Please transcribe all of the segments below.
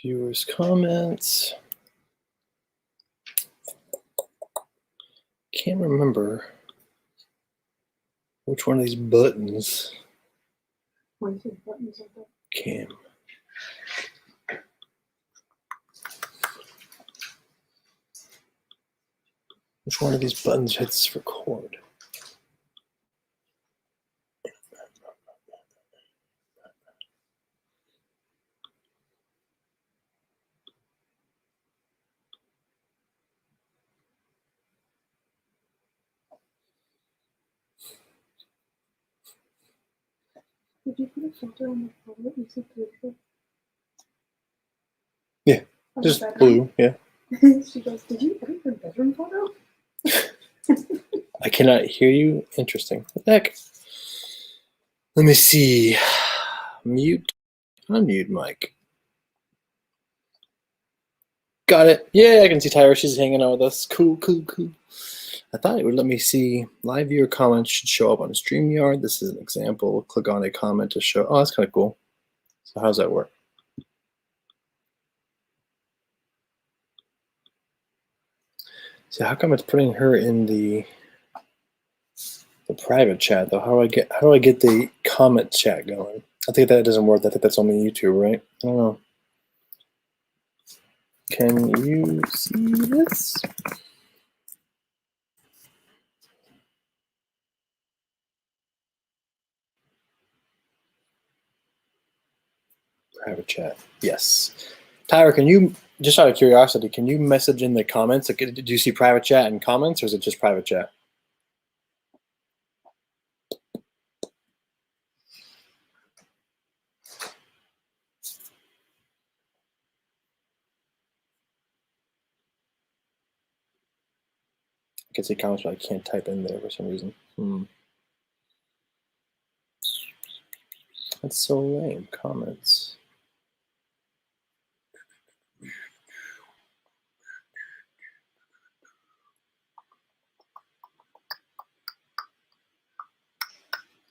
Viewers' comments. Can't remember which one of these buttons. Cam. Which one of these buttons hits record? Did you put a filter on the photo? You said beautiful. Yeah, just blue, yeah. She goes, did you edit your bedroom photo? I cannot hear you. Interesting. What the heck? Let me see. Mute. Unmute mic. Got it. Yeah, I can see Tyra. She's hanging out with us. Cool, cool, cool. I thought it would let me see live viewer comments should show up on Streamyard. This is an example. Click on a comment to show. Oh, that's kind of cool. So how's that work? So how come it's putting her in the private chat though? How do I get the comment chat going? I think that doesn't work. I think that's only YouTube, right? I don't know. Can you see this? Private chat. Yes. Tyra, can you, just out of curiosity, can you message in the comments? Like, do you see private chat and comments, or is it just private chat? I can see comments, but I can't type in there for some reason. That's so lame. Comments.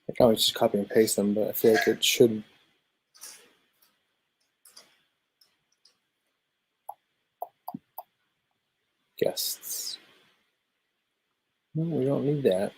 I can always just copy and paste them, but I feel like it should. Guests. No, we don't need that.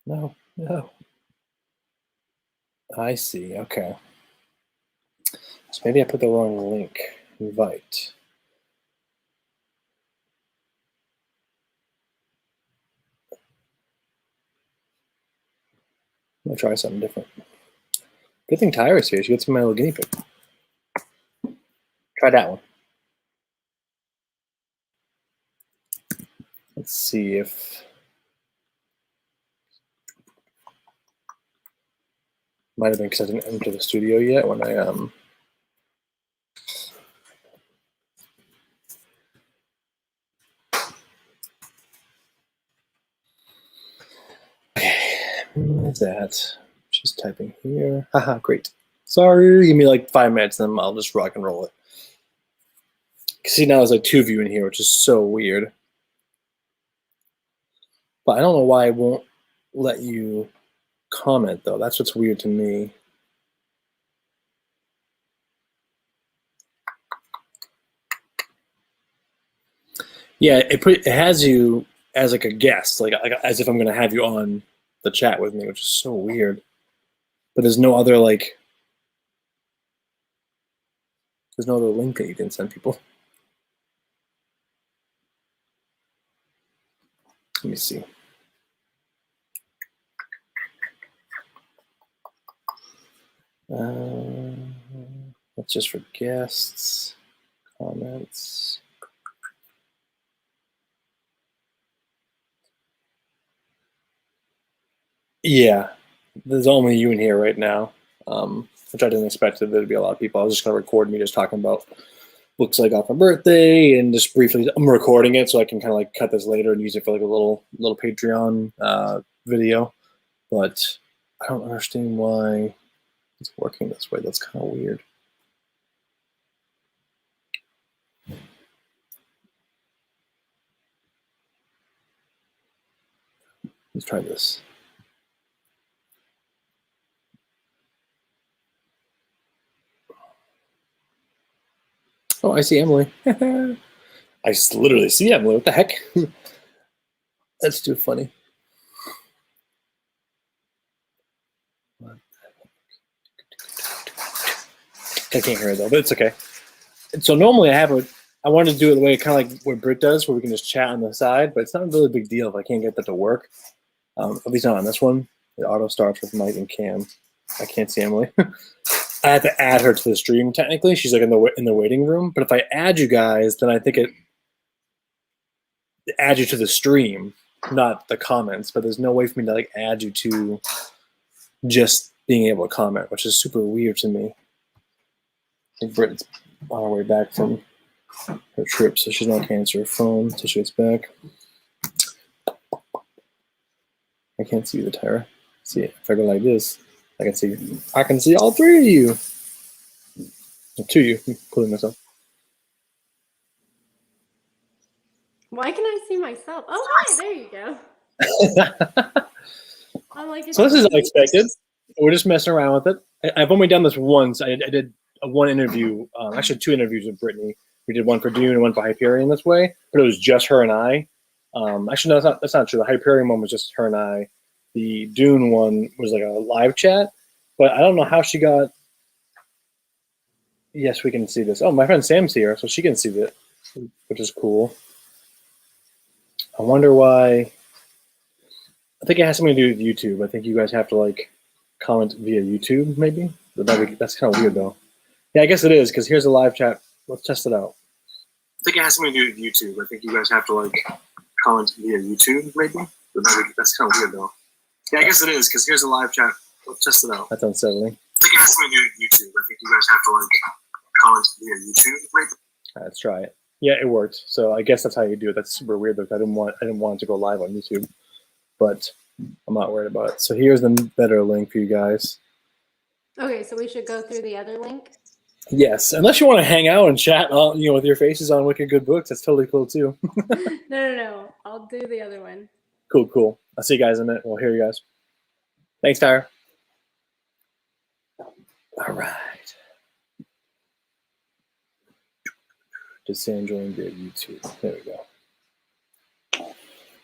No, no. I see. Okay. So maybe I put the wrong link. Invite. I'm gonna try something different. Good thing Tyra's here. She gets my little guinea pig. Try that one. Let's see if. Might have been because I didn't enter the studio yet when I Okay, what's that? She's typing here. Haha, great. Sorry, give me like 5 minutes, and then I'll just rock and roll it. See, now there's like 2 of you in here, which is so weird. But I don't know why it won't let you comment, though. That's what's weird to me. Yeah, it has you as like a guest, like as if I'm going to have you on the chat with me, which is so weird. But there's no other link that you can send people. Let me see. That's just for guests, comments. Yeah, there's only you in here right now, which I didn't expect that there'd be a lot of people. I was just going to record me just talking about books I got for birthday, and just briefly, I'm recording it so I can kind of like cut this later and use it for like a little Patreon video. But I don't understand why it's working this way. That's kind of weird. Let's try this. Oh, I see Emily. I literally see Emily. What the heck? That's too funny. I can't hear it though, but it's okay. So normally I wanted to do it the way kind of like what Britt does, where we can just chat on the side, but it's not really a big deal if I can't get that to work. At least not on this one. It auto starts with Mike and Cam. I can't see Emily. I have to add her to the stream. Technically, she's like in the waiting room. But if I add you guys, then I think it adds you to the stream, not the comments. But there's no way for me to like add you to just being able to comment, which is super weird to me. I think Britt's on her way back from her trip, so she's not going to answer her phone until she gets back. I can't see you, Tyra. See, if I go like this, I can see all 3 of you. Or 2 of you, including myself. Why can I see myself? Oh, hi, there you go. I'm like, so this is unexpected. We're just messing around with it. I've only done this once. I did one interview, actually 2 interviews with Brittany. We did one for Dune and one for Hyperion this way, but it was just her and I. Actually, no, that's not true. The Hyperion one was just her and I. The Dune one was like a live chat, but I don't know how she got. Yes, we can see this. Oh, my friend Sam's here, so she can see it, which is cool. I wonder why. I think it has something to do with YouTube. I think you guys have to like comment via YouTube, maybe. That's kind of weird though. Yeah, I guess it is, because here's a live chat. Let's test it out. I think it has something to do with YouTube. I think you guys have to like comment via YouTube, maybe. That's kind of weird though. Yeah, I guess it is, because here's a live chat. Let's test it out. That's unsettling. I think it has something to do with YouTube. I think you guys have to like comment via YouTube, maybe. Right, let's try it. Yeah, it worked. So I guess that's how you do it. That's super weird though. I didn't want it to go live on YouTube, but I'm not worried about it. So here's the better link for you guys. Okay, so we should go through the other link? Yes, unless you want to hang out and chat, with your faces on Wicked Good Books. That's totally cool too. No. I'll do the other one. Cool. I'll see you guys in a minute. We'll hear you guys. Thanks, Tyra. All right. Just enjoying via YouTube. There we go.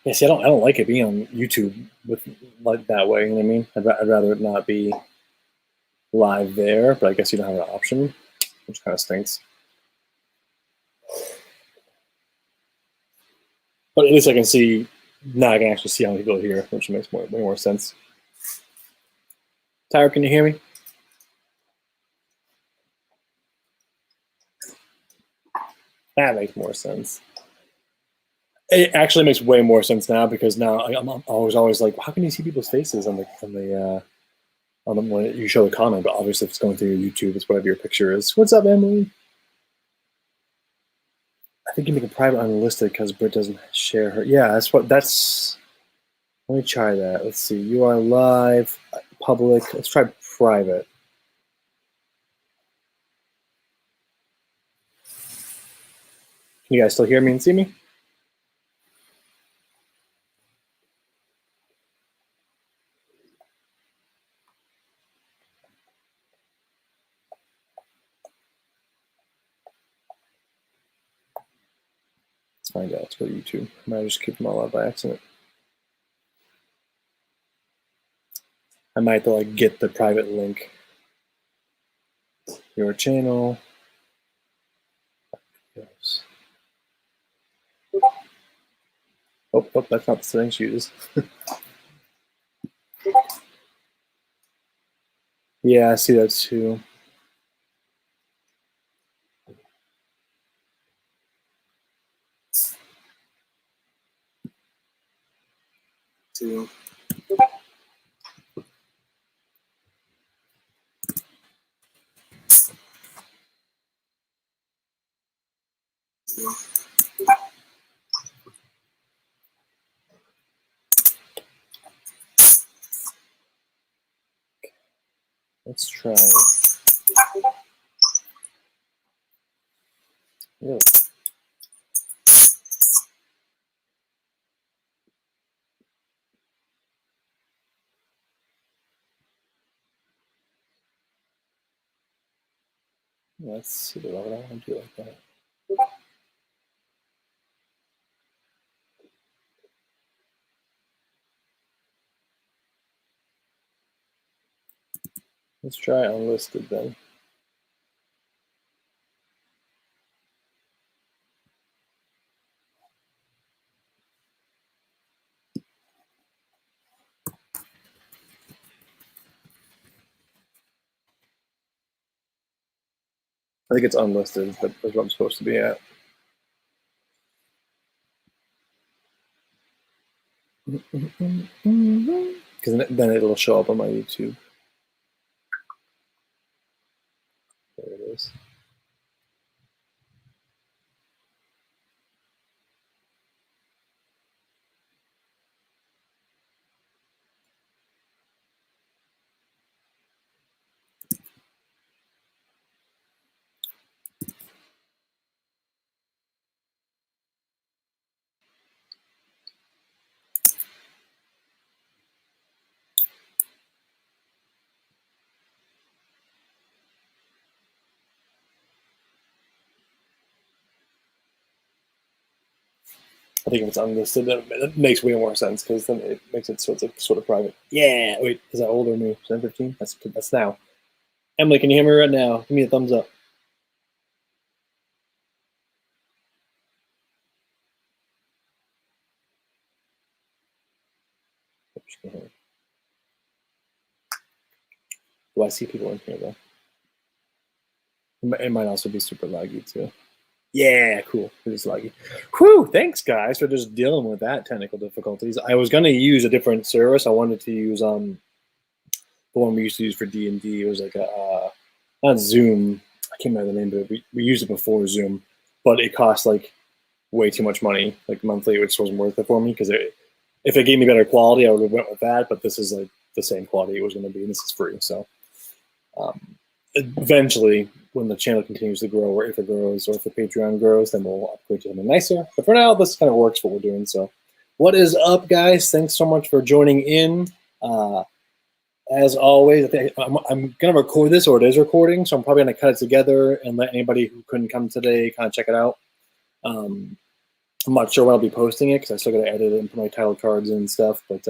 Yeah, see, I don't like it being on YouTube with like that way. You know what I mean? I'd rather it not be live there, but I guess you don't have an option, which kind of stinks. But at least I can see now. I can actually see how many people are here, which makes way more sense. Tyra, can you hear me? That makes more sense. It actually makes way more sense now, because now I'm always like, how can you see people's faces on when you show a comment, but obviously if it's going through your YouTube, it's whatever your picture is. What's up, Emily? I think you make a private unlisted because Britt doesn't share her. Yeah, that's. Let me try that. Let's see. You are live, public. Let's try private. Can you guys still hear me and see me? Let's find out. Let's go to YouTube. I might just keep them all out by accident. I might have to like get the private link. Your channel. Yes. Oh, that's not the setting she uses. Yeah, I see that too. Let's try. Really? Let's see. Why would I want to do it like that? Let's try unlisted then. I think it's unlisted. That's what I'm supposed to be at. Because then it'll show up on my YouTube. There it is. I think if it's unlisted, that makes way more sense because then it makes it so it's like sort of private. Yeah. Wait, is that old or new? 715? That's now. Emily, can you hear me right now? Give me a thumbs up. Do I see people in here though? It might also be super laggy too. Yeah, cool. It is laggy. Whew, thanks guys for just dealing with that technical difficulties. I was gonna use a different service. I wanted to use the one we used to use for D&D. It was like a not Zoom. I can't remember the name, but we used it before Zoom. But it cost like way too much money, like monthly, which wasn't worth it for me because if it gave me better quality, I would have went with that. But this is like the same quality it was going to be, and this is free. So eventually, when the channel continues to grow, or if it grows, or if the Patreon grows, then we'll upgrade to something nicer. But for now, this kind of works what we're doing. So what is up, guys? Thanks so much for joining in. As always, I'm going to record this, or it is recording, so I'm probably going to cut it together and let anybody who couldn't come today kind of check it out. I'm not sure when I'll be posting it because I still got to edit it and put my title cards and stuff, but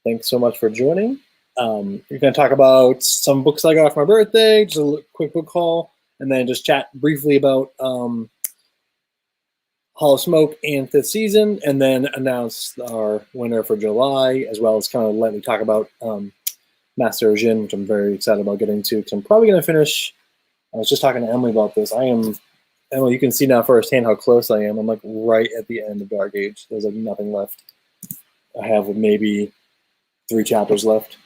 thanks so much for joining. We're going to talk about some books I got for my birthday, just a quick book haul, and then just chat briefly about Hall of Smoke and 5th season, and then announce our winner for July, as well as kind of let me talk about Master of Jin, which I'm very excited about getting to, because I'm probably going to finish. I was just talking to Emily about this. Emily, you can see now firsthand how close I am. I'm like right at the end of Dark Age. There's like nothing left. I have maybe 3 chapters left.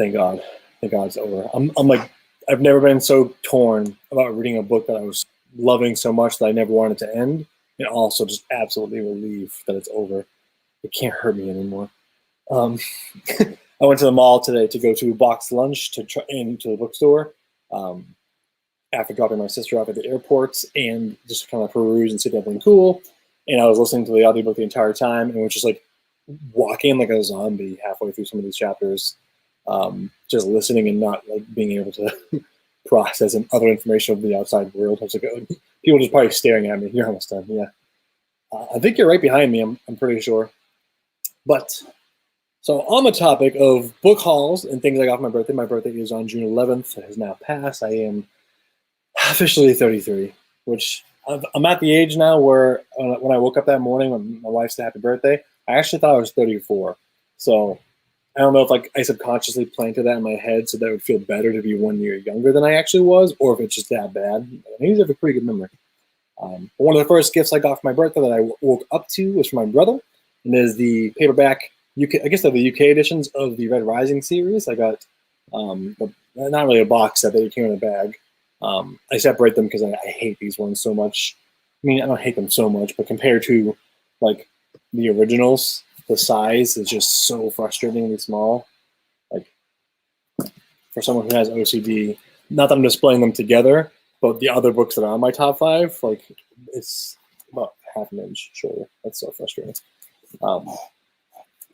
Thank God. Thank God it's over. I'm like, I've never been so torn about reading a book that I was loving so much that I never wanted to end, and also just absolutely relieved that it's over. It can't hurt me anymore. I went to the mall today to go to box lunch to try into the bookstore after dropping my sister off at the airport, and just kind of peruse and see everything cool. And I was listening to the audiobook the entire time and was just like walking like a zombie halfway through some of these chapters, just listening and not like being able to process and other information of the outside world. I was like, oh, people just probably staring at me. You're almost done. Yeah. I think you're right behind me. I'm pretty sure. But so on the topic of book hauls and things I got for my birthday is on June 11th. It has now passed. I am officially 33, which I'm at the age now where when I woke up that morning when my wife said happy birthday, I actually thought I was 34. So I don't know if like I subconsciously planted that in my head so that it would feel better to be 1 year younger than I actually was, or if it's just that bad. I usually have a pretty good memory. One of the first gifts I got for my birthday that I woke up to was from my brother, and is the paperback UK, I guess they're the UK editions of the Red Rising series. I got not really a box set, but it came in a bag. I separate them because I hate these ones so much. I mean, I don't hate them so much, but compared to like the originals, the size is just so frustratingly small. Like for someone who has OCD, not that I'm displaying them together, but the other books that are on my top 5, like it's about half an inch shorter. That's so frustrating.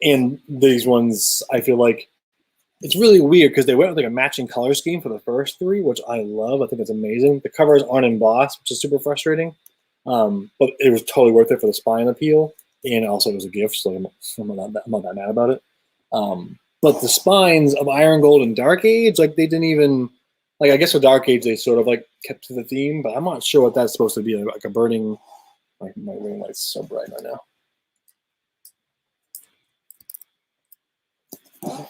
And these ones, I feel like it's really weird because they went with like a matching color scheme for the first 3, which I love. I think it's amazing. The covers aren't embossed, which is super frustrating. But it was totally worth it for the spine appeal. And also it was a gift, so I'm not that mad about it. But the spines of Iron Gold and Dark Age, like they didn't even, like I guess for Dark Age they sort of like kept to the theme, but I'm not sure what that's supposed to be. Like a burning, my ring light's so bright right now.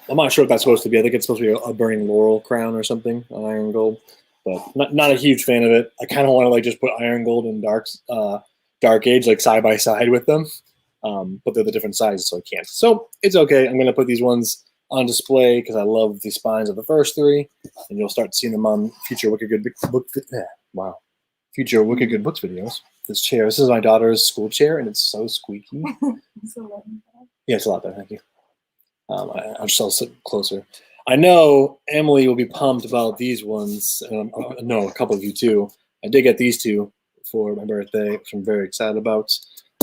I'm not sure what that's supposed to be. I think it's supposed to be a burning laurel crown or something on Iron Gold, but not a huge fan of it. I kind of want to like just put Iron Gold and Dark Age like side by side with them, but they're the different sizes, so I can't. So it's okay. I'm gonna put these ones on display because I love the spines of the first 3, and you'll start seeing them on future Wicked Good future Wicked Good Books videos. This is my daughter's school chair, and it's so squeaky. Yeah, it's a lot better. Thank you. I'll just sit closer. I know Emily will be pumped about these ones. I know a couple of you too. I did get these 2 for my birthday, which I'm very excited about.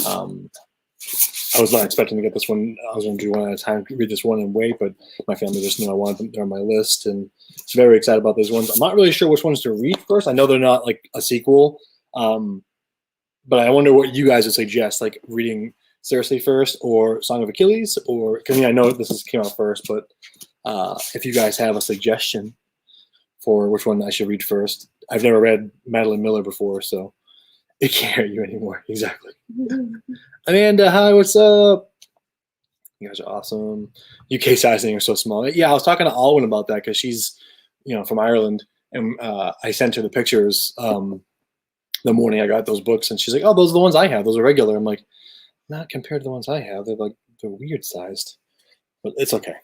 I was not expecting to get this one. I was going to do one at a time, read this one and wait, but my family just knew I wanted them. They're on my list, and I'm very excited about those ones. I'm not really sure which ones to read first. I know they're not like a sequel, but I wonder what you guys would suggest, like reading Cersei first or Song of Achilles, or because I know this came out first, but if you guys have a suggestion for which one I should read first. I've never read Madeline Miller before, so it can't hurt you anymore. Exactly. Amanda, hi, what's up? You guys are awesome. UK sizing are so small. Yeah, I was talking to Alwyn about that because she's, from Ireland, and I sent her the pictures the morning I got those books, and she's like, "Oh, those are the ones I have. Those are regular." I'm like, not compared to the ones I have. They're weird sized, but it's okay.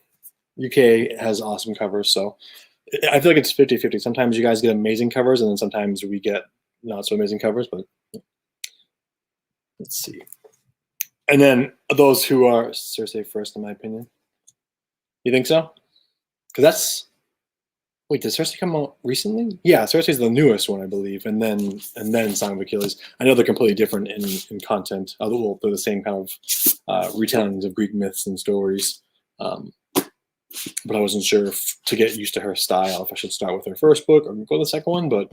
UK has awesome covers, so I feel like it's 50-50. Sometimes you guys get amazing covers, and then sometimes we get not so amazing covers, but let's see. And then those who are Cersei first, in my opinion. You think so? Because that's wait, did Cersei come out recently? Yeah, Cersei's the newest one, I believe, and then Song of Achilles. I know they're completely different in content. Well, they're the same kind of retellings of Greek myths and stories. But I wasn't sure if, to get used to her style, if I should start with her first book or go to the second one. But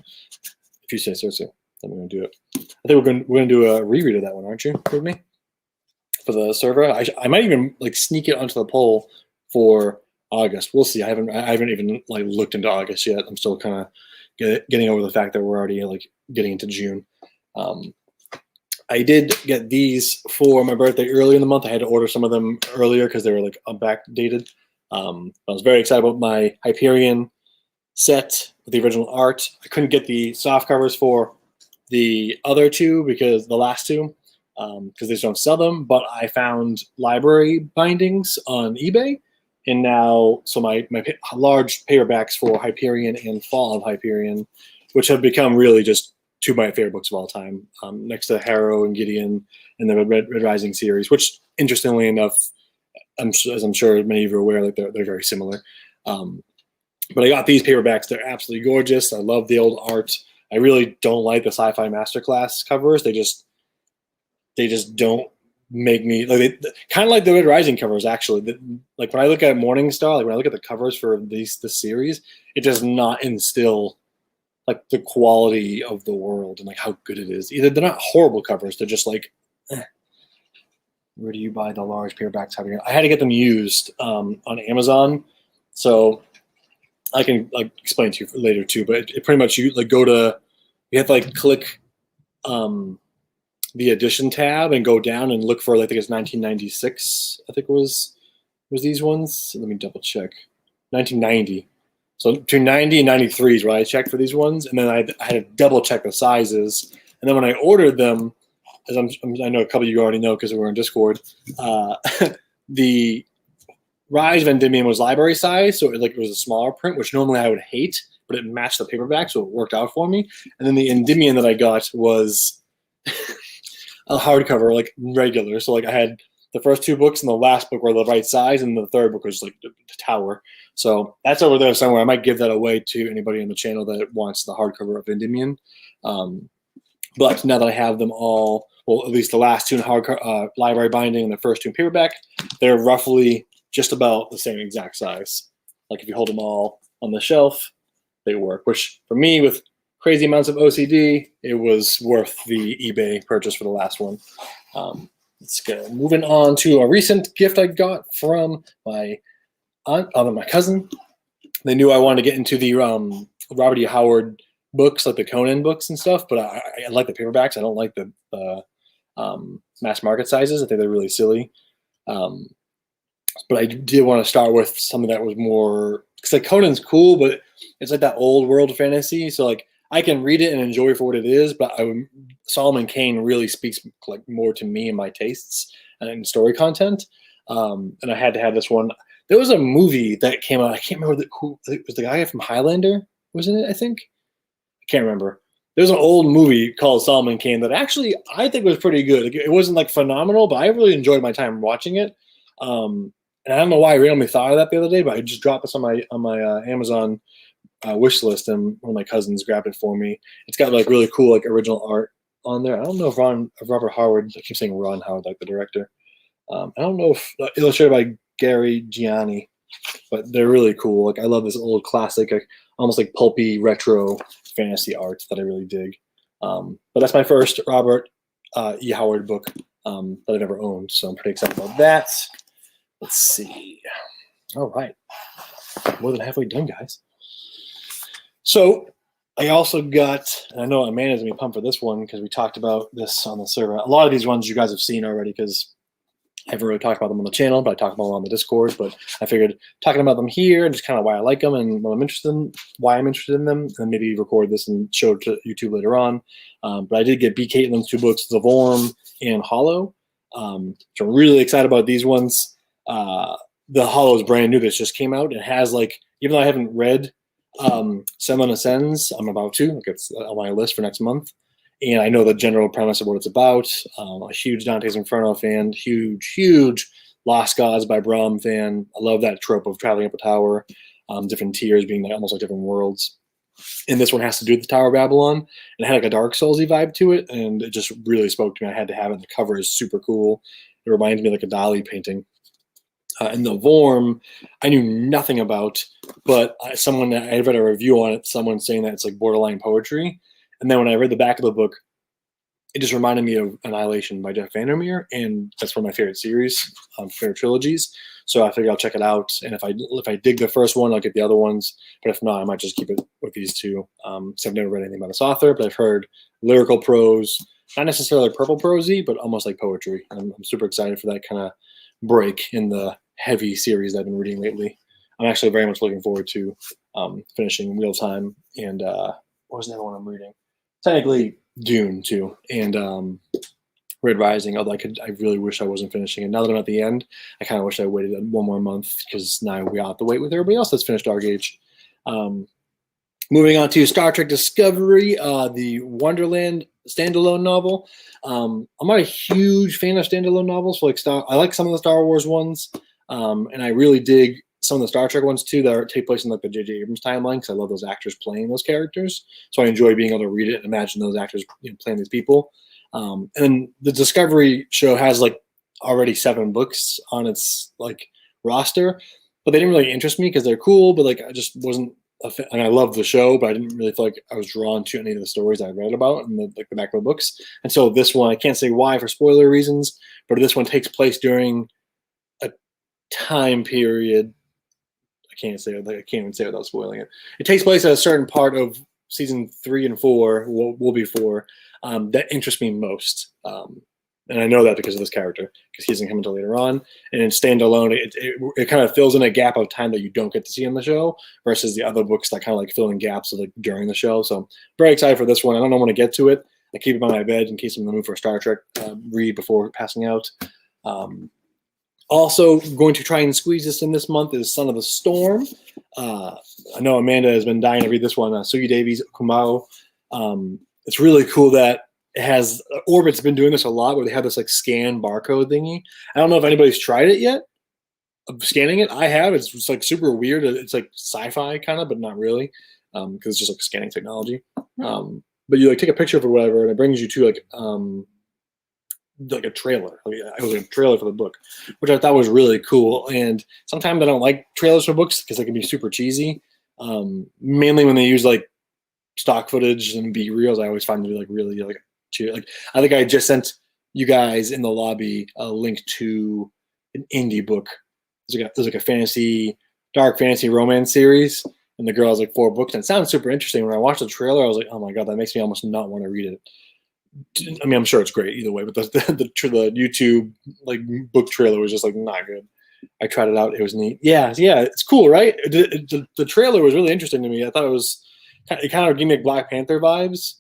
if you say Cersei, then we're gonna do it. I think we're gonna do a reread of that one, aren't you, with me? For the server, I might even like sneak it onto the poll for August. We'll see. I haven't even like looked into August yet. I'm still kind of getting over the fact that we're already like getting into June. I did get these for my birthday early in the month. I had to order some of them earlier because they were like backdated. I was very excited about my Hyperion set with the original art. I couldn't get the soft covers for the other two because the last two, because they just don't sell them. But I found library bindings on eBay, And now, so my large paperbacks for Hyperion and Fall of Hyperion, which have become really just two of my favorite books of all time, next to Harrow and Gideon and the Red Rising series, which, interestingly enough, as I'm sure many of you are aware, like they're very similar. But I got these paperbacks. They're absolutely gorgeous. I love the old art. I really don't like the Sci-Fi Masterclass covers. They just don't make me like kind of like the Red Rising covers. Actually, like when I look at Morningstar, like when I look at the covers for this series, it does not instill like the quality of the world and like how good it is. Either they're not horrible covers. They're just like, where do you buy the large paperbacks? I had to get them used on Amazon, so I can like explain to you later too. But it pretty much you like you have to like click the edition tab and go down and look for, I think it's 1996. I think it was these ones. Let me double check. 1990. So between 90 and 93 is what I checked for these ones, and then I had to double check the sizes. And then when I ordered them, as I know a couple of you already know because we were in Discord, the Rise of Endymion was library size, so it was a smaller print, which normally I would hate, but it matched the paperback, so it worked out for me. And then the Endymion that I got was a hardcover, like regular. So like I had the first two books and the last book were the right size, and the third book was like the Tower. So that's over there somewhere. I might give that away to anybody on the channel that wants the hardcover of Endymion. But now that I have them all, well, at least the last two in library binding and the first two in paperback, they're roughly just about the same exact size. Like if you hold them all on the shelf, they work. Which for me, with crazy amounts of OCD, it was worth the eBay purchase for the last one. Let's go. Moving on to a recent gift I got from my aunt, my cousin. They knew I wanted to get into the Robert E. Howard books, like the Conan books and stuff, but I like the paperbacks. I don't like the mass market sizes. I think they're really silly. But I did want to start with something that was more, because like Conan's cool, but it's like that old world fantasy. So like I can read it and enjoy it for what it is, but Solomon Kane really speaks like more to me and my tastes and story content. And I had to have this one. There was a movie that came out. I can't remember who it was. The guy from Highlander was in it, I think. I can't remember. There's an old movie called Solomon Kane that actually I think was pretty good. It wasn't like phenomenal, but I really enjoyed my time watching it. And I don't know why I randomly thought of that the other day, but I just dropped this on my Amazon wish list, and one of my cousins grabbed it for me. It's got like really cool like original art on there. I don't know if Robert Howard. I keep saying Ron Howard, like the director. I don't know if illustrated by Gary Gianni, but they're really cool. Like I love this old classic, like, almost like pulpy retro fantasy art that I really dig. But that's my first Robert E. Howard book that I've ever owned, so I'm pretty excited about that. Let's see. All right, more than halfway done, guys. So I also got, and I know Amanda's gonna be pumped for this one because we talked about this on the server. A lot of these ones you guys have seen already because I haven't really talked about them on the channel, but I talk about them on the Discord. But I figured talking about them here and just kind of why I like them and what I'm interested in, why I'm interested in them, and maybe record this and show it to YouTube later on. But I did get B. Caitlin's two books, The Vorm and Hollow. So I'm really excited about these ones. The Hollow is brand new. This just came out. It has like, even though I haven't read Seven Ascends, I'm about to. Like it's on my list for next month. And I know the general premise of what it's about. A huge Dante's Inferno fan, huge Lost Gods by Bram fan. I love that trope of traveling up a tower, different tiers being like almost like different worlds. And this one has to do with the Tower of Babylon. And it had like a Dark Souls-y vibe to it, and it just really spoke to me. I had to have it. The cover is super cool. It reminds me of like a Dali painting. And The Vorm, I knew nothing about, but I read a review on it, someone saying that it's like borderline poetry. And then when I read the back of the book, it just reminded me of Annihilation by Jeff Vandermeer, and that's one of my favorite series, favorite trilogies. So I figured I'll check it out, and if I dig the first one, I'll get the other ones. But if not, I might just keep it with these two. So I've never read anything about this author, but I've heard lyrical prose, not necessarily purple prosy, but almost like poetry. And I'm super excited for that kind of break in the heavy series that I've been reading lately. I'm actually very much looking forward to finishing Wheel Time and what was the other one I'm reading? Technically Dune too, and Red Rising, although I really wish I wasn't finishing it. Now that I'm at the end, I kind of wish I waited one more month because now we have to wait with everybody else that's finished Dark Age. Moving on to Star Trek Discovery, the Wonderland standalone novel. I'm not a huge fan of standalone novels. I like some of the Star Wars ones, and I really dig some of the Star Trek ones too that take place in like the J.J. Abrams timeline because I love those actors playing those characters. So I enjoy being able to read it and imagine those actors playing these people. And the Discovery show has like already 7 books on its like roster, but they didn't really interest me because they're cool, but like I just wasn't and I love the show, but I didn't really feel like I was drawn to any of the stories I read about in the back of the books. And so this one, I can't say why for spoiler reasons, but this one takes place during a time period. I can't even say it without spoiling it. It takes place at a certain part of season 3 and 4, will be 4, that interests me most. And I know that because of this character, because he doesn't come until later on. And in standalone, it kind of fills in a gap of time that you don't get to see in the show versus the other books that kind of like fill in gaps of like during the show. So very excited for this one. I don't know when to get to it. I keep it by my bed in case I'm in the mood for a Star Trek read before passing out. Also going to try and squeeze this in this month is Son of the Storm. I know Amanda has been dying to read this one, Sugi Davies Kumao. It's really cool that it has Orbit's been doing this a lot where they have this like scan barcode thingy. I don't know if anybody's tried it yet of scanning it. I have. It's just like super weird. It's like sci-fi kind of, but not really, because it's just like scanning technology. But you like take a picture of it or whatever, and it brings you to like a trailer. It was like a trailer for the book, which I thought was really cool. And sometimes I don't like trailers for books because they can be super cheesy. Mainly when they use like stock footage and B-reels, I always find them to be like really like I think I just sent you guys in the lobby a link to an indie book. There's like a dark fantasy romance series, and the girl has like 4 books, and it sounds super interesting. When I watched the trailer, I was like, oh my god, that makes me almost not want to read it. I mean, I'm sure it's great either way, but the YouTube like book trailer was just like not good. I tried it out; it was neat. Yeah, it's cool, right? The trailer was really interesting to me. I thought it kind of gave me like Black Panther vibes.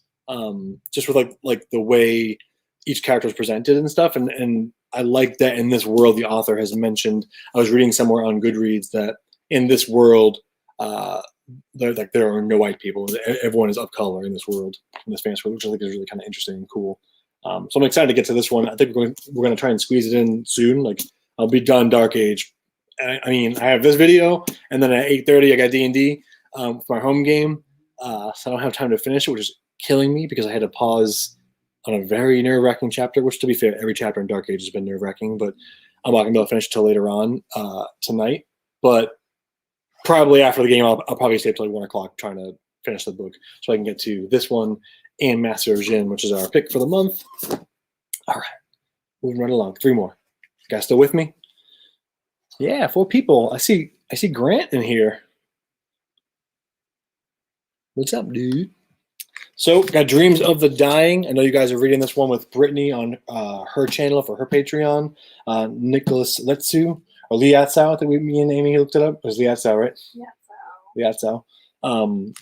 Just with like the way each character is presented and stuff, and I like that in this world the author has mentioned. I was reading somewhere on Goodreads that in this world, there are no white people. Everyone is of color in this world, in this fantasy world, which I think is really kind of interesting and cool. So I'm excited to get to this one. I think we're going to try and squeeze it in soon. Like I'll be done Dark Age. I mean, I have this video, and then at 8:30 I got D&D for my home game, so I don't have time to finish it, which is killing me because I had to pause on a very nerve-wracking chapter, which to be fair, every chapter in Dark Age has been nerve-wracking, but I'm not going to be able to finish till later on tonight. But probably after the game, I'll probably stay up till like 1 o'clock trying to finish the book so I can get to this one and Master of Jin, which is our pick for the month. All right, moving right along. 3 more. You guys still with me? Yeah, 4 people. I see Grant in here. What's up, dude? So, got Dreams of the Dying. I know you guys are reading this one with Brittany on her channel for her Patreon. Nicholas Letsu, or Liatzao, I think me and Amy looked it up. It was Liatzao, right? Liatzao.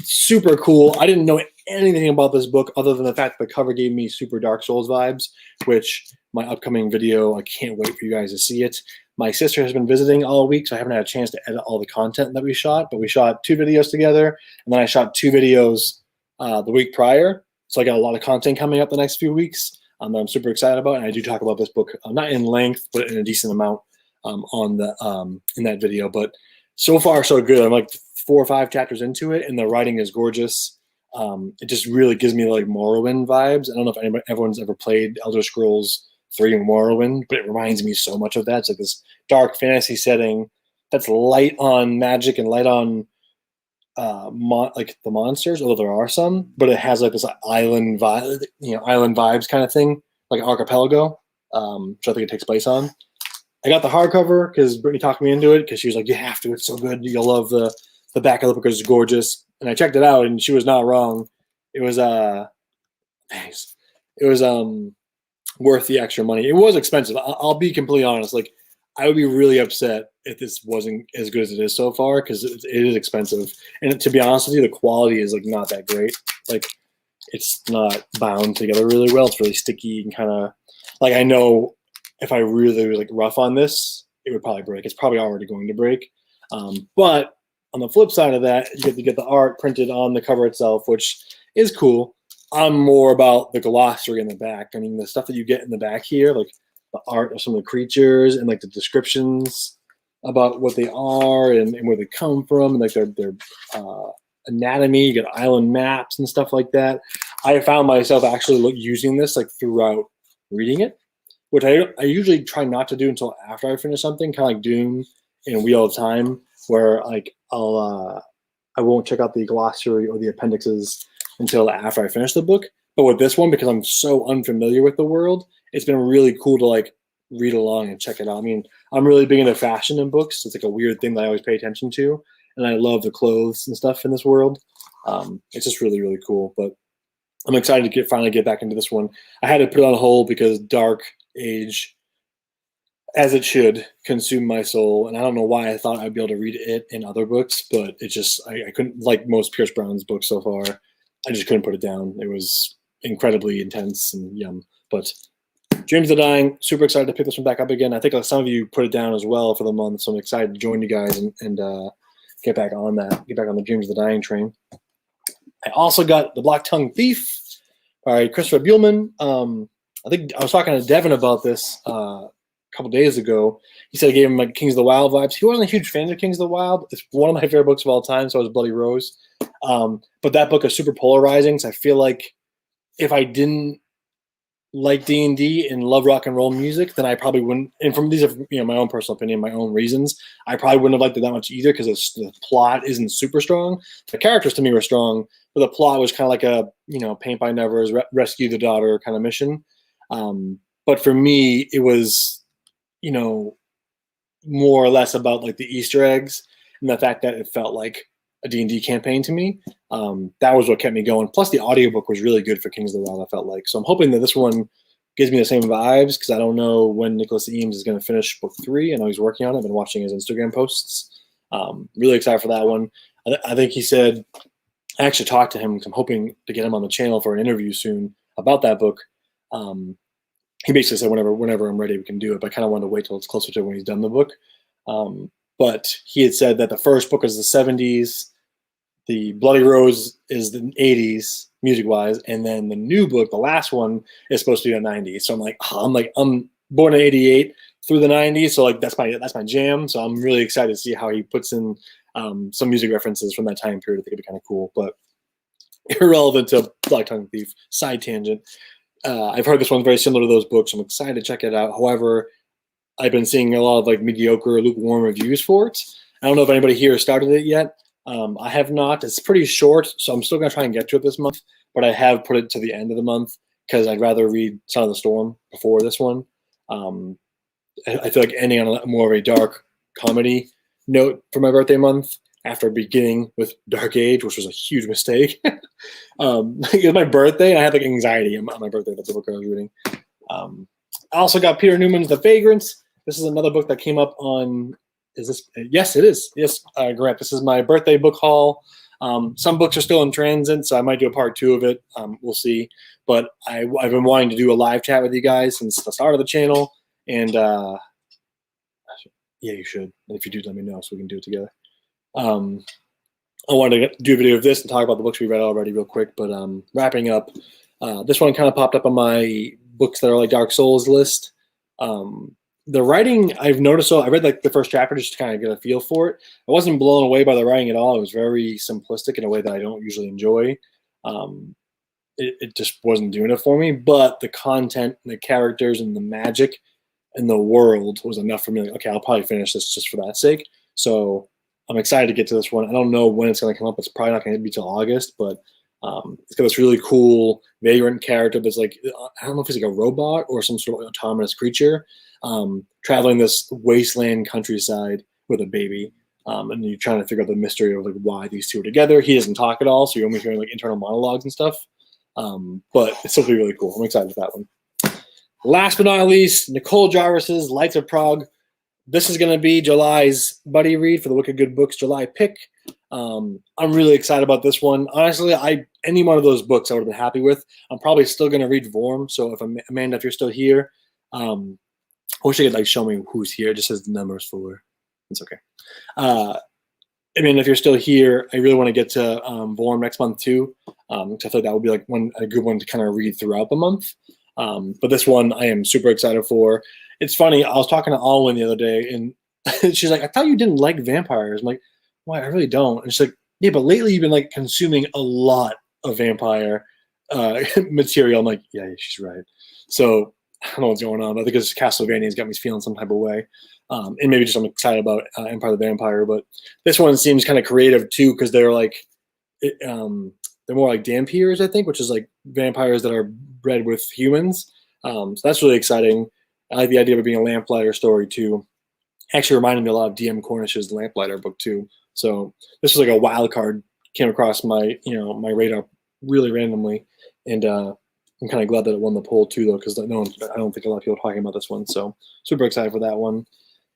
Super cool. I didn't know anything about this book other than the fact that the cover gave me super Dark Souls vibes, which my upcoming video, I can't wait for you guys to see it. My sister has been visiting all week, so I haven't had a chance to edit all the content that we shot, but we shot 2 videos together, and then I shot 2 videos the week prior. So I got a lot of content coming up the next few weeks that I'm super excited about, and I do talk about this book, not in length, but in a decent amount on the in that video. But so far, so good. I'm like 4 or 5 chapters into it, and the writing is gorgeous. It just really gives me like Morrowind vibes. I don't know if everyone's ever played Elder Scrolls 3 and Morrowind, but it reminds me so much of that. It's like this dark fantasy setting that's light on magic and light on like the monsters, although there are some, but it has like this island vibe, island vibes kind of thing, like archipelago, which I think it takes place on. I got the hardcover because Brittany talked me into it because she was like, you have to, it's so good. You'll love the back of the book, is gorgeous. And I checked it out and she was not wrong. It was thanks. It was worth the extra money. It was expensive. I'll be completely honest. Like, I would be really upset if this wasn't as good as it is so far because it is expensive. And to be honest with you, the quality is like not that great. Like, it's not bound together really well. It's really sticky and kind of like I know if I really was like rough on this, it would probably break. It's probably already going to break. But on the flip side of that, you get to get the art printed on the cover itself, which is cool. I'm more about the glossary in the back. I mean, the stuff that you get in the back here, like the art of some of the creatures and like the descriptions about what they are and where they come from, and like their anatomy. You get island maps and stuff like that. I found myself actually using this like throughout reading it, which I usually try not to do until after I finish something, kind of like Doom and Wheel of Time, where like I won't check out the glossary or the appendixes until after I finish the book. But with this one, because I'm so unfamiliar with the world, it's been really cool to like read along and check it out. I mean, I'm really big into fashion in books. It's like a weird thing that I always pay attention to, and I love the clothes and stuff in this world. It's just really, really cool. But I'm excited to finally get back into this one. I had to put it on hold because Dark Age, as it should, consume my soul. And I don't know why I thought I'd be able to read it in other books, but it just, I couldn't, like most Pierce Brown's books so far, I just couldn't put it down. It was incredibly intense and yum. But Dreams of the Dying, super excited to pick this one back up again. I think some of you put it down as well for the month, so I'm excited to join you guys and get back on the Dreams of the Dying train. I also got The Black Tongue Thief by Christopher Buehlman. I think I was talking to Devin about this a couple days ago. He said I gave him like Kings of the Wild vibes. He wasn't a huge fan of Kings of the Wild. It's one of my favorite books of all time, so it was Bloody Rose. But that book is super polarizing, so I feel like if I didn't like D&D and love rock and roll music, then I probably wouldn't. And from these are my own personal opinion, my own reasons, I probably wouldn't have liked it that much either because the plot isn't super strong. The characters to me were strong, but the plot was kind of like a paint by numbers, rescue the daughter kind of mission. But for me, it was more or less about like the Easter eggs and the fact that it felt like a D&D campaign to me. That was what kept me going. Plus the audiobook was really good for Kings of the Wild, I felt like. So I'm hoping that this one gives me the same vibes because I don't know when Nicholas Eames is going to finish book 3. I know he's working on it. I've been watching his Instagram posts. Really excited for that one. I think he said, I actually talked to him because I'm hoping to get him on the channel for an interview soon about that book. He basically said whenever I'm ready, we can do it. But I kind of wanted to wait till it's closer to when he's done the book. But he had said that the first book is the 70s, the Bloody Rose is the 80s music-wise, and then the new book, the last one, is supposed to be the 90s. So I'm born in 88 through the 90s, so like that's my jam. So I'm really excited to see how he puts in some music references from that time period. I think it'd be kind of cool. But irrelevant to Black Tongue Thief, side tangent. I've heard this one's very similar to those books. I'm excited to check it out. However, I've been seeing a lot of like mediocre, lukewarm reviews for it. I don't know if anybody here has started it yet. I have not. It's pretty short, so I'm still going to try and get to it this month. But I have put it to the end of the month because I'd rather read Son of the Storm before this one. I feel like ending on more of a dark comedy note for my birthday month after beginning with Dark Age, which was a huge mistake. It was my birthday, and I had like anxiety on my birthday about the book I was reading. I also got Peter Newman's The Vagrants. This is another book that came up on. Is this? Yes, it is. Yes, Grant. This is my birthday book haul. Some books are still in transit, so I might do a part 2 of it. We'll see. But I've been wanting to do a live chat with you guys since the start of the channel, and yeah, you should. And if you do, let me know so we can do it together. I wanted to do a video of this and talk about the books we read already real quick. But wrapping up, this one kind of popped up on my books that are like Dark Souls list. The writing I've noticed, so I read like the first chapter just to kind of get a feel for it. I wasn't blown away by the writing at all. It was very simplistic in a way that I don't usually enjoy. It just wasn't doing it for me. But the content and the characters and the magic and the world was enough for me. Like, okay, I'll probably finish this just for that sake. So I'm excited to get to this one. I don't know when it's going to come up. It's probably not going to be till August, but it's got this really cool vagrant character that's like, I don't know if he's like a robot or some sort of autonomous creature. Traveling this wasteland countryside with a baby, and you're trying to figure out the mystery of like why these two are together. He doesn't talk at all, so you're only hearing like internal monologues and stuff. But it's still really cool. I'm excited for that one. Last but not least, Nicole Jarvis's Lights of Prague. This is going to be July's buddy read for the Wicked Good Books July pick. I'm really excited about this one. Honestly, any one of those books I would have been happy with. I'm probably still going to read Vorm. So if Amanda, if you're still here, I wish I could like show me who's here. It just says the numbers for. It's okay. I mean, if you're still here, I really want to get to Vorm next month too. I feel like that would be like a good one to kind of read throughout the month. But this one I am super excited for. It's funny. I was talking to Alwyn the other day, and she's like, "I thought you didn't like vampires." I'm like, "Why? I really don't." And she's like, "Yeah, but lately you've been like consuming a lot of vampire material." I'm like, "Yeah, she's right." So I don't know what's going on. I think it's Castlevania's got me feeling some type of way. And maybe just I'm excited about Empire of the Vampire, but this one seems kind of creative too because they're like, they're more like Dampiers, I think, which is like vampires that are bred with humans. So that's really exciting. I like the idea of it being a Lamplighter story too. Actually reminded me a lot of DM Cornish's Lamplighter book too. So this was like a wild card, came across my my radar really randomly, and I'm kind of glad that it won the poll too though, because I don't think a lot of people are talking about this one. So super excited for that one.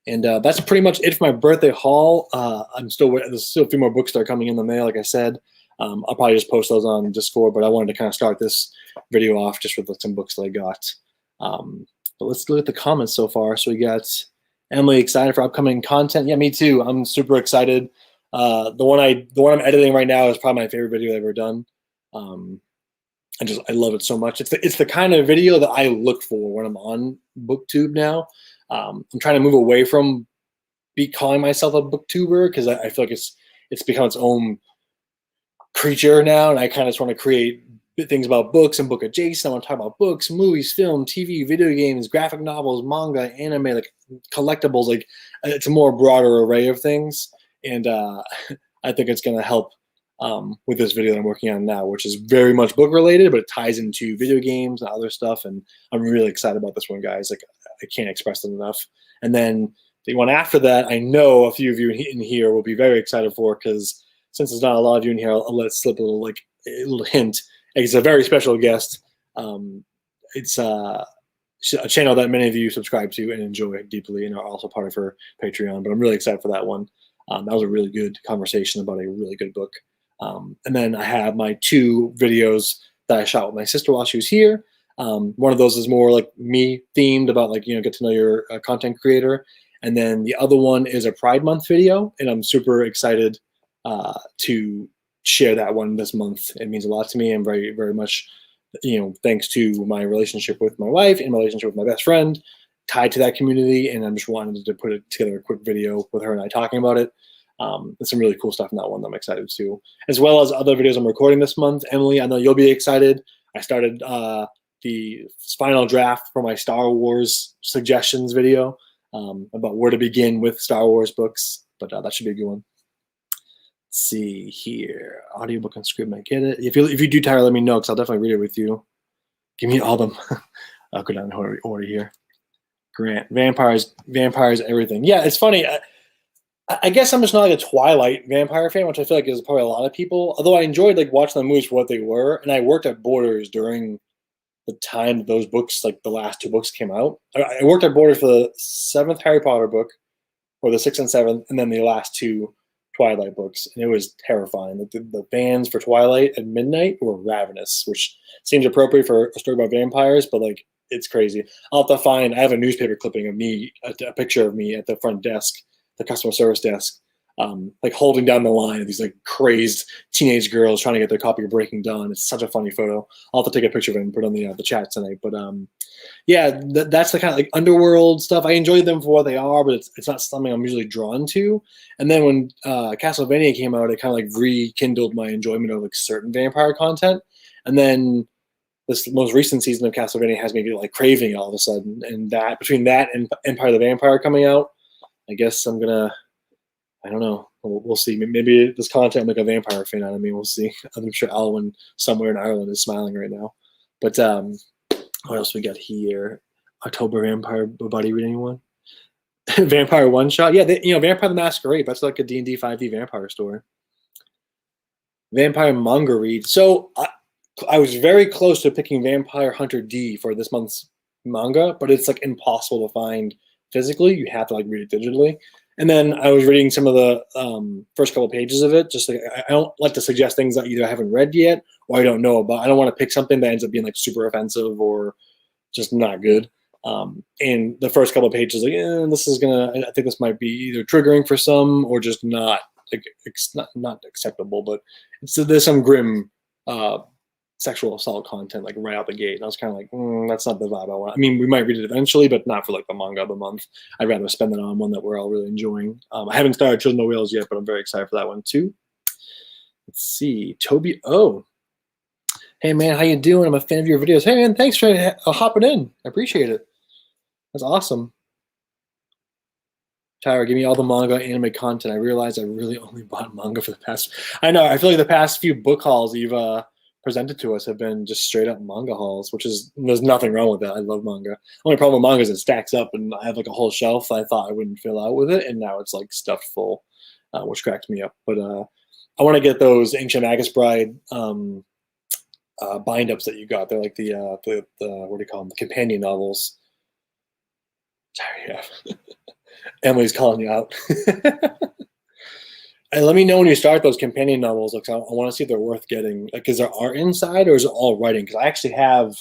And that's pretty much it for my birthday haul. I'm still waiting. There's still a few more books that are coming in the mail, like I said. I'll probably just post those on Discord, but I wanted to kind of start this video off just with some books that I got. But let's look at the comments so far. So we got Emily excited for upcoming content. Yeah, me too. I'm super excited. The one I'm editing right now is probably my favorite video I've ever done. I love it so much. It's the kind of video that I look for when I'm on BookTube now. I'm trying to move away from calling myself a booktuber because I feel like it's become its own creature now, and I kind of just want to create things about books and book adjacent. I want to talk about books, movies, film, TV, video games, graphic novels, manga, anime, like collectibles. Like it's a more broader array of things, and I think it's going to help with this video that I'm working on now, which is very much book related, but it ties into video games and other stuff. And I'm really excited about this one, guys. Like I can't express it enough. And then the one after that, I know a few of you in here will be very excited for, because since there's not a lot of you in here, I'll let slip a little hint. It's a very special guest. It's a channel that many of you subscribe to and enjoy deeply and are also part of her Patreon. But I'm really excited for that one. That was a really good conversation about a really good book. And then I have my 2 videos that I shot with my sister while she was here. One of those is more like me themed about get to know your content creator. And then the other one is a Pride Month video, and I'm super excited to share that one this month. It means a lot to me. I'm very, very much, thanks to my relationship with my wife and my relationship with my best friend, tied to that community. And I'm just wanted to put it together a quick video with her and I talking about it. There's some really cool stuff in that one that I'm excited to, as well as other videos I'm recording this month. Emily, I know you'll be excited. I started the final draft for my Star Wars suggestions video about where to begin with Star Wars books, but that should be a good one. Let's see here. Audiobook and script, I get it. If you do, Tyler, let me know, because I'll definitely read it with you. Give me all them. I'll go down in order here. Grant, vampires, everything. Yeah, it's funny. I guess I'm just not like a Twilight vampire fan, which I feel like is probably a lot of people. Although I enjoyed watching the movies for what they were, and I worked at Borders during the time those books, like the last 2 books, came out. I worked at Borders for the 7th Harry Potter book, or the 6th and 7th, and then the last 2 Twilight books, and it was terrifying. The fans for Twilight at midnight were ravenous, which seems appropriate for a story about vampires, but it's crazy. I'll have to find. I have a newspaper clipping of me, a picture of me at the front desk, the customer service desk, holding down the line of these crazed teenage girls trying to get their copy of Breaking Dawn. It's such a funny photo. I'll have to take a picture of it and put it on the chat tonight. But yeah, that's the kind of underworld stuff. I enjoy them for what they are, but it's not something I'm usually drawn to. And then when Castlevania came out, it kind of rekindled my enjoyment of certain vampire content. And then this most recent season of Castlevania has me craving it all of a sudden. And that between that and Empire of the Vampire coming out, I guess I'm gonna. I don't know. We'll see. Maybe this content will make a vampire fan out of me. We'll see. I'm sure Alwyn somewhere in Ireland is smiling right now. But what else we got here? October Vampire. Buddy, read anyone? Vampire One Shot. Yeah, Vampire the Masquerade. That's like a D&D 5e vampire story. Vampire manga read. So I was very close to picking Vampire Hunter D for this month's manga, but it's impossible to find physically. You have to read it digitally. And then I was reading some of the first couple pages of it. Just I don't like to suggest things that either I haven't read yet or I don't know about. I don't want to pick something that ends up being super offensive or just not good. And the first couple of pages, like, this is gonna. I think this might be either triggering for some or just not like not acceptable. But there's some grim sexual assault content like right out the gate. And I was kind of like, that's not the vibe I want. I mean, we might read it eventually, but not for like the manga of the month. I'd rather spend it on one that we're all really enjoying. I haven't started Children of Whales yet, but I'm very excited for that one too. Let's see, Toby O. Hey man, how you doing? I'm a fan of your videos. Hey man, thanks for hopping in. I appreciate it. That's awesome. Tyra, give me all the manga anime content. I realized I really only bought manga for the past. I know. I feel like the past few book hauls you've presented to us have been just straight up manga hauls, which is there's nothing wrong with that. I love manga. Only problem with manga is it stacks up, and I have like a whole shelf I thought I wouldn't fill out with it, and now it's like stuffed full, which cracks me up. But I want to get those Ancient Magus Bride bind ups that you got. They're like the what do you call them? The companion novels. Sorry, yeah. Emily's calling you out. And let me know when you start those companion novels. Like, I want to see if they're worth getting. Like, is there art inside, or is it all writing? Because I actually have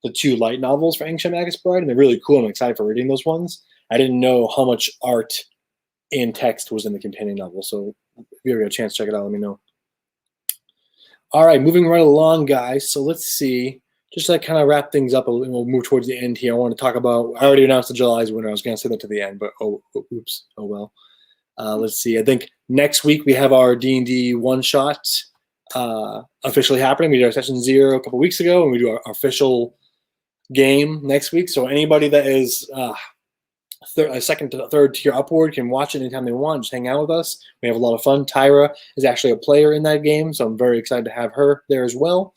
the 2 light novels for Ancient Magus Bride, and they're really cool. I'm excited for reading those ones. I didn't know how much art and text was in the companion novel. So if you ever get a chance to check it out, let me know. All right, moving right along, guys. So let's see. Just to kind of wrap things up, and we'll move towards the end here. I want to talk about. I already announced the July's winner. I was going to say that to the end, but oops. Oh well. Let's see. I think next week we have our D&D one-shot officially happening. We did our session 0 a couple weeks ago, and we do our official game next week. So anybody that is second to third tier upward can watch it anytime they want. Just hang out with us. We have a lot of fun. Tyra is actually a player in that game, so I'm very excited to have her there as well.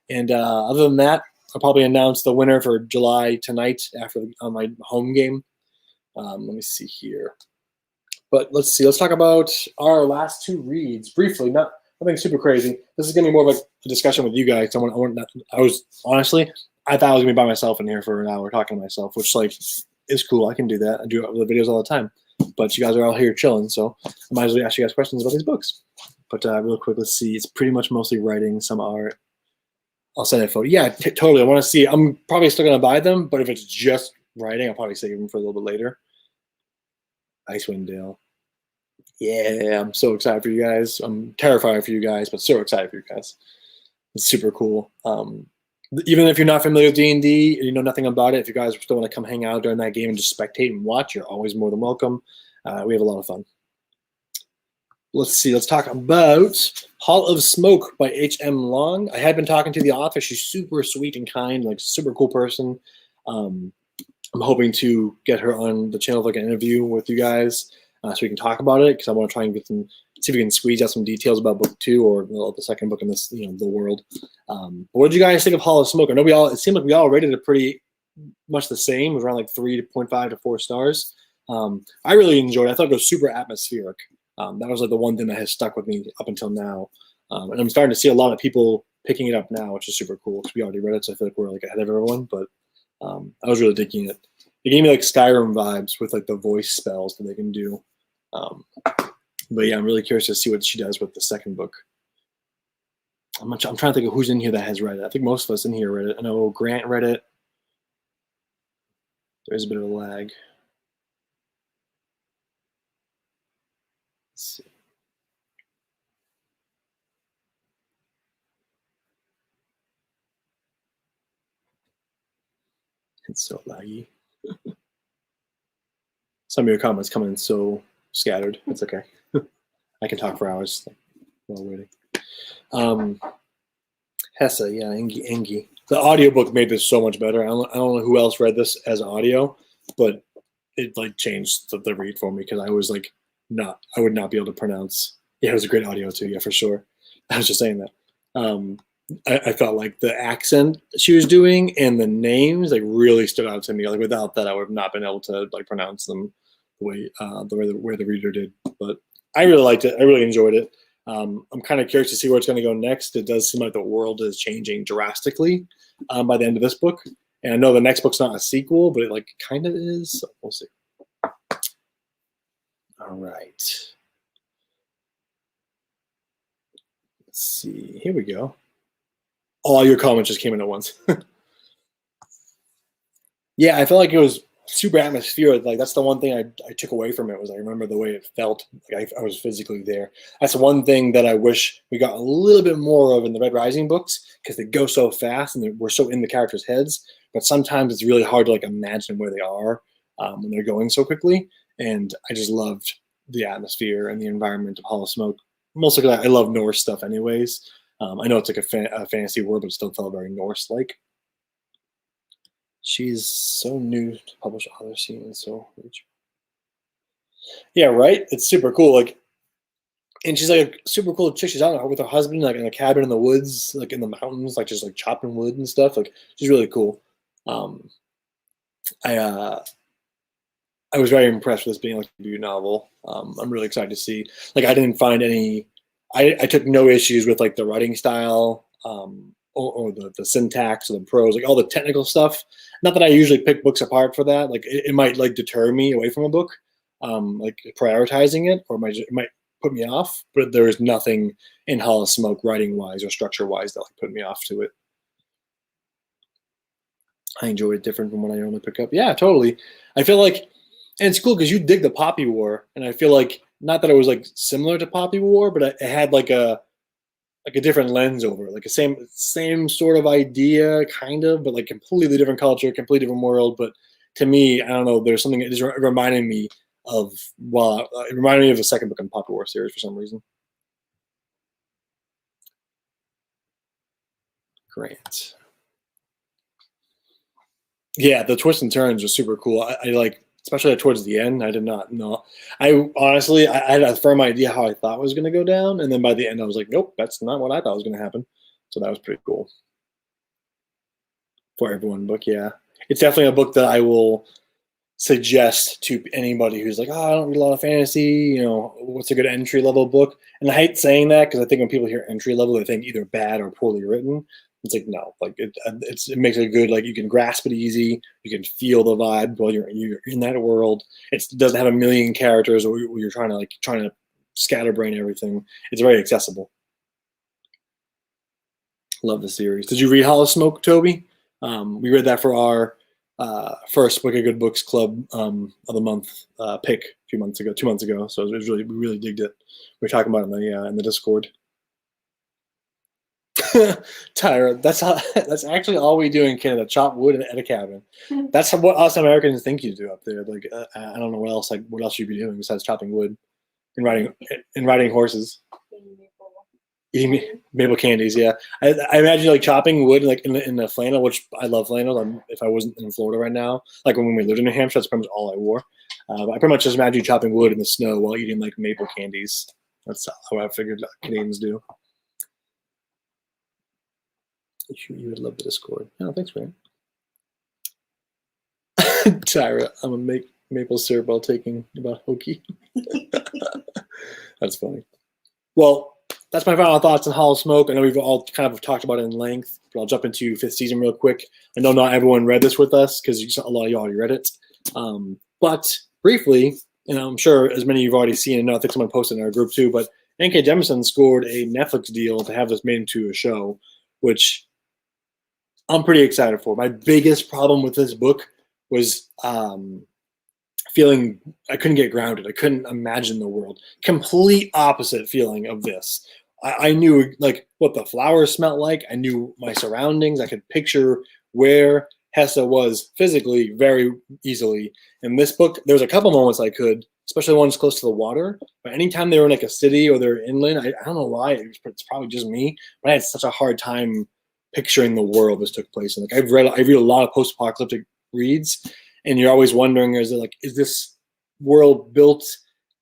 And other than that, I'll probably announce the winner for July tonight after on my home game. Let me see here. But let's see. Let's talk about our last 2 reads briefly. Nothing super crazy. This is going to be more of a discussion with you guys. I was honestly, I thought I was going to be by myself in here for an hour talking to myself, which like is cool. I can do that. I do the videos all the time. But you guys are all here chilling, so I might as well ask you guys questions about these books. But real quick, let's see. It's pretty much mostly writing, some art. I'll send a photo. Yeah, totally. I want to see. I'm probably still going to buy them, but if it's just writing, I'll probably save them for a little bit later. Icewind Dale. Yeah, I'm so excited for you guys. I'm terrified for you guys, but so excited for you guys. It's super cool. Even if you're not familiar with D&D and you know nothing about it, if you guys still want to come hang out during that game and just spectate and watch, you're always more than welcome. We have a lot of fun. Let's see. Let's talk about Hall of Smoke by H.M. Long. I had been talking to the author. She's super sweet and kind, like super cool person. I'm hoping to get her on the channel for like an interview with you guys so we can talk about it, because I want to try and get some, see if we can squeeze out some details about book 2 or the second book in this, the world. But what did you guys think of Hall of Smoke? I know it seemed like we all rated it pretty much the same. It was around like 3.5 to 4 stars. I really enjoyed it. I thought it was super atmospheric. That was like the one thing that has stuck with me up until now. And I'm starting to see a lot of people picking it up now, which is super cool because we already read it, so I feel like we're like ahead of everyone. But I was really digging it. It gave me like Skyrim vibes with like the voice spells that they can do. But yeah, I'm really curious to see what she does with the second book. I'm trying to think of who's in here that has read it. I think most of us in here read it. I know Grant read it. There's a bit of a lag. Let's see. It's so laggy. Some of your comments come in so scattered. It's okay. I can talk for hours while waiting. Hessa, yeah, Engi. The audiobook made this so much better. I don't know who else read this as audio, but it like changed the read for me because I was like I would not be able to pronounce. Yeah, it was a great audio too. Yeah, for sure. I was just saying that. I felt like the accent she was doing and the names like really stood out to me. Like without that, I would have not been able to like pronounce them the way the reader did. But I really liked it. I really enjoyed it. I'm kind of curious to see where it's going to go next. It does seem like the world is changing drastically by the end of this book. And I know the next book's not a sequel, but it like kind of is. So we'll see. All right. Let's see. Here we go. All your comments just came in at once. Yeah, I felt like it was super atmospheric. Like that's the one thing I took away from it was I remember the way it felt. Like I was physically there. That's one thing that I wish we got a little bit more of in the Red Rising books because they go so fast and we're so in the characters' heads. But sometimes it's really hard to like imagine where they are when they're going so quickly. And I just loved the atmosphere and the environment of Hollow Smoke. Mostly because I love Norse stuff, anyways. I know it's like a fantasy word, but it still felt very Norse-like. She's so new to publish author scene, so rich. Yeah, right. It's super cool. Like, and she's like a super cool chick. She's out with her husband, like in a cabin in the woods, like in the mountains, like just like chopping wood and stuff. Like, she's really cool. I was very impressed with this being like a debut novel. I'm really excited to see. Like, I didn't find any. I took no issues with like the writing style. Or the syntax or the prose, like all the technical stuff. Not that I usually pick books apart for that. Like it might like deter me away from a book, like prioritizing it, or it might put me off. But there is nothing in Hollow Smoke writing wise or structure wise that like put me off to it. I enjoy it different from what I normally pick up. Yeah, totally. I feel like, and it's cool because you dig the Poppy War, and I feel like not that it was like similar to Poppy War, but it had like a different lens over it, like a same sort of idea, kind of, but like completely different culture, completely different world. But to me, I don't know, there's something that is reminding me of, well, it reminded me of the second book in the Poppy War series for some reason. Grant. Yeah, the twists and turns are super cool. I like, especially towards the end. I did not know. I honestly, I had a firm idea how I thought it was going to go down, and then by the end, I was like, nope, that's not what I thought was going to happen. So that was pretty cool. For everyone book, yeah, it's definitely a book that I will suggest to anybody who's like, oh, I don't read a lot of fantasy. You know, what's a good entry level book? And I hate saying that because I think when people hear entry level, they think either bad or poorly written. It's like, no, like it makes it good. Like you can grasp it easy. You can feel the vibe while you're in that world. It doesn't have a million characters or you're trying to scatterbrain everything. It's very accessible. Love the series. Did you read Hollow Smoke, Toby? We read that for our first Book of Good Books Club of the month pick 2 months ago. So it was we really digged it. We were talking about it in the Discord. Tyra, that's actually all we do in Canada: chop wood at a cabin. That's what us Americans think you do up there. Like I don't know what else you'd be doing besides chopping wood and riding horses. Eating maple candies, yeah. I imagine like chopping wood like in the flannel, which I love flannel. If I wasn't in Florida right now, like when we lived in New Hampshire, that's pretty much all I wore. I pretty much just imagine chopping wood in the snow while eating like maple candies. That's how I figured Canadians do. You would love the Discord. Oh, thanks, man. Tyra, I'm a maple syrup while taking about hokey. That's funny. Well, that's my final thoughts on Hollow Smoke. I know we've all kind of talked about it in length, but I'll jump into 5th season real quick. I know not everyone read this with us because a lot of you already read it. But briefly, I'm sure as many of you have already seen, and I think someone posted in our group too, but N.K. Jemisin scored a Netflix deal to have this made into a show, which I'm pretty excited for. My biggest problem with this book was feeling I couldn't get grounded. I couldn't imagine the world. Complete opposite feeling of this. I knew like what the flowers smelled like. I knew my surroundings. I could picture where Hessa was physically very easily. In this book, there was a couple moments I could, especially ones close to the water. But anytime they were in like a city or they're inland, I don't know why. It's probably just me. But I had such a hard time picturing the world this took place in. Like I read a lot of post-apocalyptic reads, and you're always wondering, is this world built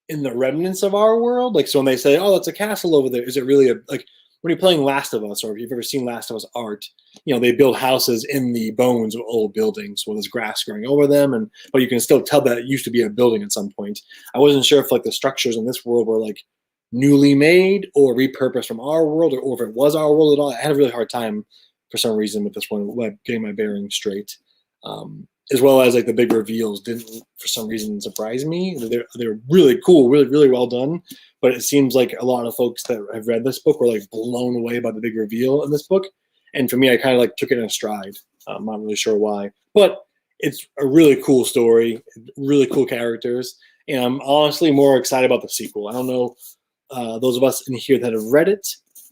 in the remnants of our world? Like, so when they say, oh, that's a castle over there, is it really like when you're playing Last of Us, or if you've ever seen Last of Us art, they build houses in the bones of old buildings where there's grass growing over them, but you can still tell that it used to be a building at some point. I wasn't sure if like the structures in this world were like newly made or repurposed from our world, or if it was our world at all. I had a really hard time for some reason with this one, like getting my bearings straight. As well as like the big reveals didn't for some reason surprise me. They're really cool, really, really well done. But it seems like a lot of folks that have read this book were like blown away by the big reveal in this book. And for me, I kind of like took it in a stride. I'm not really sure why, but it's a really cool story, really cool characters, and I'm honestly more excited about the sequel. I don't know those of us in here that have read it,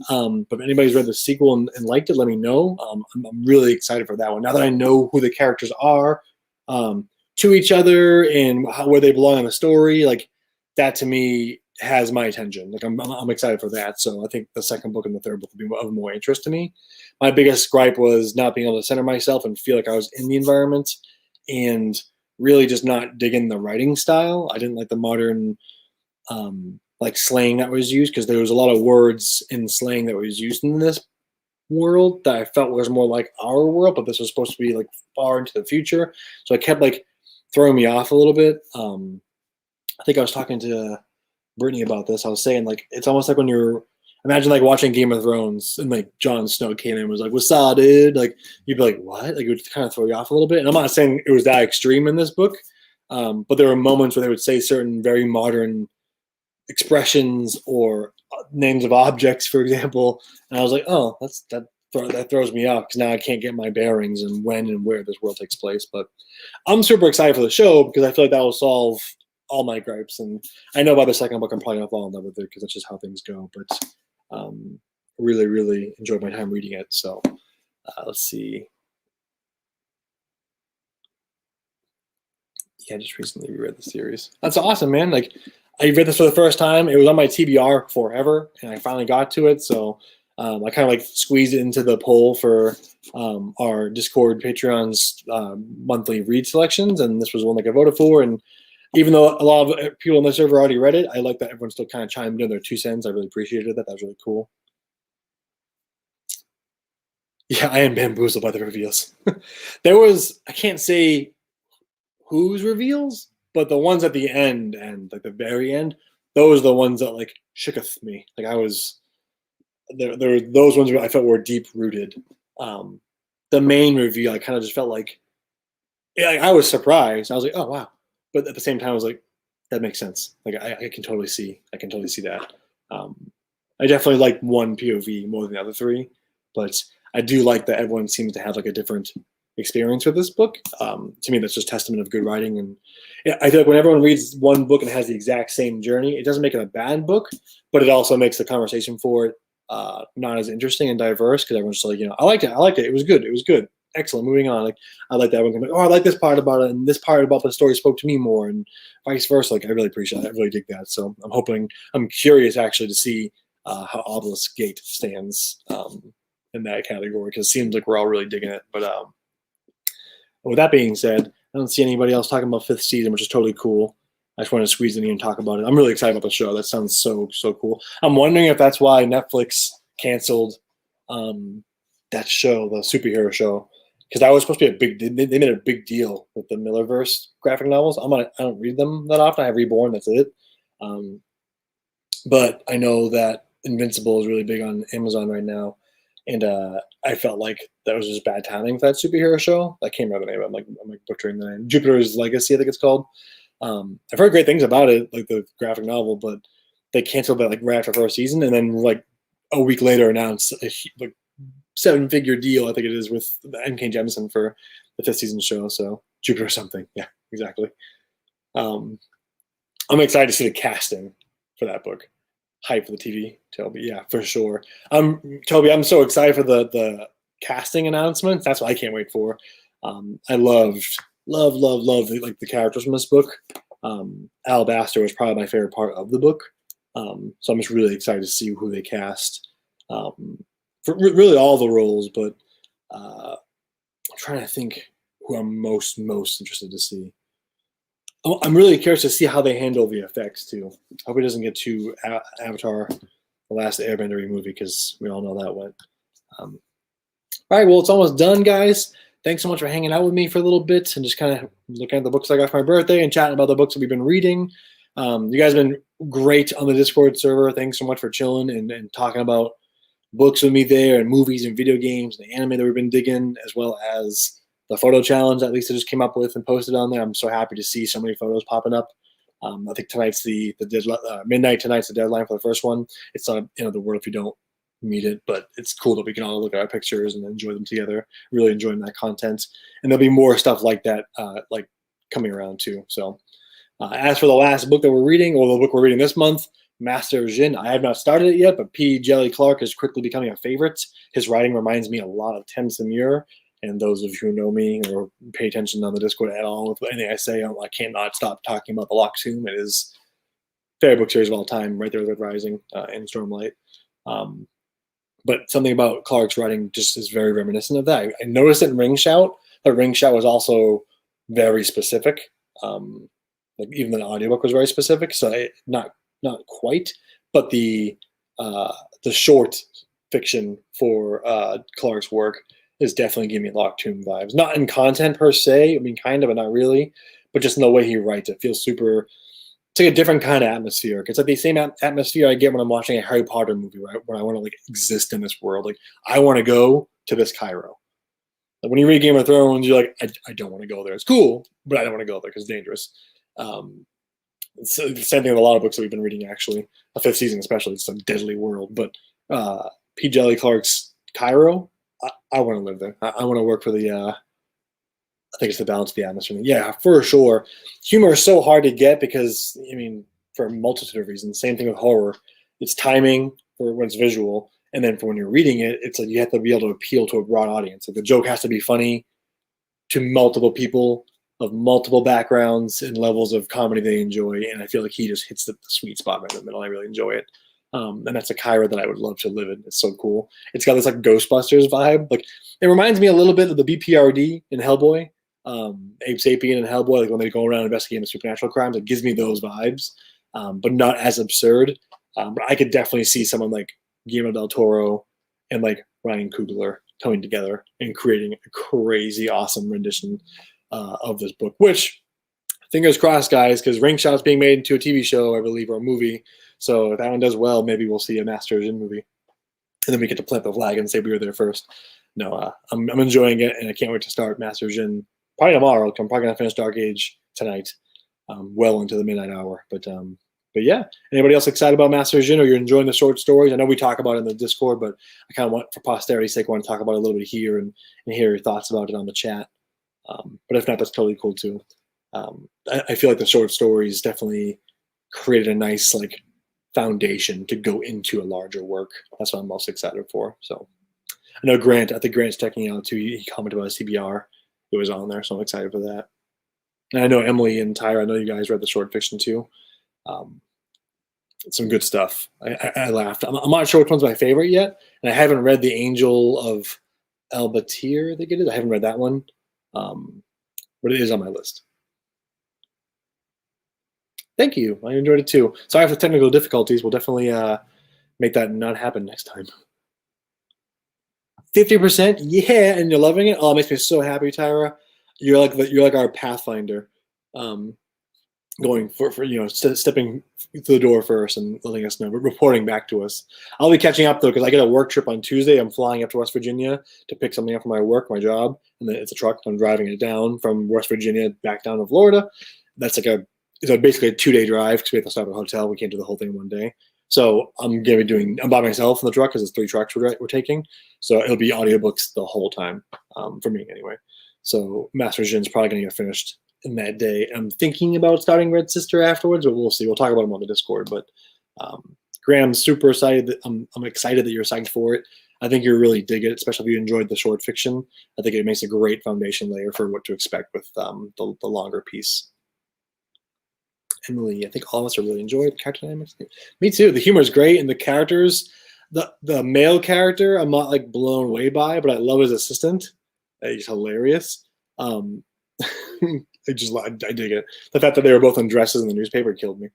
but if anybody's read the sequel and liked it, let me know. I'm really excited for that one. Now that I know who the characters are to each other and where they belong in the story, like that to me has my attention. Like I'm excited for that. So I think the second book and the third book will be of more interest to me. My biggest gripe was not being able to center myself and feel like I was in the environment, and really just not digging the writing style. I didn't like the modern like slang that was used, because there was a lot of words in slang that was used in this world that I felt was more like our world, but this was supposed to be like far into the future. So it kept like throwing me off a little bit. I think I was talking to Brittany about this. I was saying like it's almost like when you're imagine like watching Game of Thrones and like Jon Snow came in and was like, "What's up, dude?" Like you'd be like, "What?" Like it would kind of throw you off a little bit. And I'm not saying it was that extreme in this book, but there were moments where they would say certain very modern expressions or names of objects, for example, and I was like, "Oh, that throws me off because now I can't get my bearings and when and where this world takes place." But I'm super excited for the show because I feel like that will solve all my gripes, and I know by the second book I'm probably gonna fall in love with it because that's just how things go. But really, really enjoyed my time reading it. So let's see. Yeah, I just recently reread the series. That's awesome, man. Like I read this for the first time. It was on my TBR forever, and I finally got to it. So I kind of like squeezed it into the poll for our Discord Patreon's monthly read selections, and this was one that I voted for. And even though a lot of people in the server already read it, I like that everyone still kind of chimed in their 2 cents. I really appreciated that. That was really cool. Yeah, I am bamboozled by the reveals. There was, I can't say whose reveals, but the ones at the end and like the very end, those are the ones that like shooketh me. Like I was, there were those ones I felt were deep rooted. The main reveal, I kind of just felt like, yeah, I was surprised. I was like, oh wow. But at the same time, I was like, that makes sense. Like I can totally see that. I definitely like one POV more than the other 3, but I do like that everyone seems to have like a different experience with this book. To me, that's just testament of good writing. And yeah, I feel like when everyone reads one book and has the exact same journey, it doesn't make it a bad book, but it also makes the conversation for it not as interesting and diverse because everyone's just like, I liked it. It was good. Excellent. Moving on. Like I like that everyone can be like, oh, I like this part about it, and this part about the story spoke to me more, and vice versa. Like I really appreciate that. I really dig that. So I'm curious actually to see how Obelisk Gate stands in that category because it seems like we're all really digging it. But with that being said, I don't see anybody else talking about 5th season, which is totally cool. I just want to squeeze in here and talk about it. I'm really excited about the show. That sounds so cool. I'm wondering if that's why Netflix canceled that show, the superhero show, because that was supposed to be a big. They made a big deal with the Millerverse graphic novels. I don't read them that often. I have Reborn. That's it. But I know that Invincible is really big on Amazon right now, and I felt like that was just bad timing for that superhero show. I can't remember the name. I'm like butchering the name. Jupiter's Legacy, I think it's called. I've heard great things about it, like the graphic novel, but they canceled that like right after first season, and then like a week later announced a like 7-figure deal, I think it is, with M.K. Jemisin for the 5th season show. So Jupiter or something, yeah, exactly. I'm excited to see the casting for that book. Hype for the TV, Toby. Yeah, for sure. Toby, I'm so excited for the casting announcements. That's what I can't wait for. I love like the characters from this book. Alabaster was probably my favorite part of the book. So I'm just really excited to see who they cast for really all the roles. But I'm trying to think who I'm most interested to see. I'm really curious to see how they handle the effects too. Hope it doesn't get too Avatar: The Last Airbender movie because we all know that went. All right, well, it's almost done, guys. Thanks so much for hanging out with me for a little bit and just kind of looking at the books I got for my birthday and chatting about the books that we've been reading. You guys have been great on the Discord server. Thanks so much for chilling and talking about books with me there and movies and video games and the anime that we've been digging, as well as the photo challenge that Lisa just came up with and posted on there. I'm so happy to see so many photos popping up. I think tonight's the midnight tonight's the deadline for the first one. It's not the end of the world if you don't meet it, but it's cool that we can all look at our pictures and enjoy them together. Really enjoying that content, and there'll be more stuff like that, like coming around too. So, as for the last book that we're reading, or the book we're reading this month, Master Jin, I have not started it yet, but P. Jelly Clark is quickly becoming a favorite. His writing reminds me a lot of Tim Samir, and those of you who know me or pay attention on the Discord at all with anything I say, I cannot stop talking about the Lock Tomb. It is favorite book series of all time, right there with Red Rising and Stormlight. But something about Clark's writing just is very reminiscent of that. I noticed it in Ring Shout, but Ring Shout was also very specific. Like even the audiobook was very specific, so not quite. But the short fiction for Clark's work is definitely giving me Lock Tomb vibes. Not in content per se, I mean kind of, but not really. But just in the way he writes, it feels super. It's like a different kind of atmosphere. It's like the same atmosphere I get when I'm watching a Harry Potter movie, right? When I want to like exist in this world. Like I want to go to this Cairo. Like when you read Game of Thrones, you're like, I don't want to go there. It's cool, but I don't want to go there because it's dangerous. It's the same thing with a lot of books that we've been reading, actually. The fifth season especially. It's a deadly world. But P. Jelly Clark's Cairo, I want to live there. I want to work for the I think it's the balance of the atmosphere. Yeah, for sure. Humor is so hard to get because, I mean, for a multitude of reasons. Same thing with horror. It's timing for when it's visual, and then for when you're reading it, it's like you have to be able to appeal to a broad audience. Like the joke has to be funny to multiple people of multiple backgrounds and levels of comedy they enjoy, and I feel like he just hits the sweet spot right in the middle. I really enjoy it. And that's a Cairo that I would love to live in. It's so cool. It's got this like Ghostbusters vibe. Like it reminds me a little bit of the BPRD in Hellboy. Abe Sapien and Hellboy, like when they go around investigating the supernatural crimes, it gives me those vibes, but not as absurd. But I could definitely see someone like Guillermo del Toro and like Ryan Coogler coming together and creating a crazy, awesome rendition of this book. Which, fingers crossed, guys, because Ring Shot's being made into a TV show, I believe, or a movie. So if that one does well, maybe we'll see a Master Jin movie, and then we get to plant the flag and say we were there first. No, I'm enjoying it, and I can't wait to start Master Jin. Probably tomorrow. I'm probably gonna finish Dark Age tonight, well into the midnight hour. But yeah, anybody else excited about Master Jin, or you're enjoying the short stories? I know we talk about it in the Discord, but I kind of want, for posterity's sake, want to talk about it a little bit here and hear your thoughts about it on the chat. But if not, that's totally cool too. I feel like the short stories definitely created a nice like foundation to go into a larger work. That's what I'm most excited for. So I know Grant. I think Grant's checking out too. He commented about his CBR. It was on there, so I'm excited for that. And I know Emily and Tyra, I know you guys read the short fiction too. Some good stuff. I laughed. I'm not sure which one's my favorite yet, and I haven't read The Angel of Albatir, I think it is. I haven't read that one, but it is on my list. Thank you. I enjoyed it too. Sorry for the technical difficulties. We'll definitely make that not happen next time. 50%, yeah, and you're loving it. Oh, it makes me so happy, Tyra. You're like our pathfinder, going for stepping through the door first and letting us know, but reporting back to us. I'll be catching up though because I get a work trip on Tuesday. I'm flying up to West Virginia to pick something up for my work, my job, and then it's a truck. I'm driving it down from West Virginia back down to Florida. That's like it's basically a 2-day drive because we have to stop at a hotel. We can't do the whole thing in one day. So I'm by myself in the truck because it's 3 trucks we're taking. So it'll be audiobooks the whole time, for me anyway. So Master Jin's probably going to get finished in that day. I'm thinking about starting Red Sister afterwards, but we'll see. We'll talk about them on the Discord. But Graham's super excited. I'm excited that you're psyched for it. I think you'll really dig it, especially if you enjoyed the short fiction. I think it makes a great foundation layer for what to expect with the longer piece. Emily, I think all of us are really enjoying the character dynamics. Me too. The humor is great, and the characters, the male character, I'm not like blown away by, but I love his assistant. He's hilarious. I dig it. The fact that they were both in dresses in the newspaper killed me.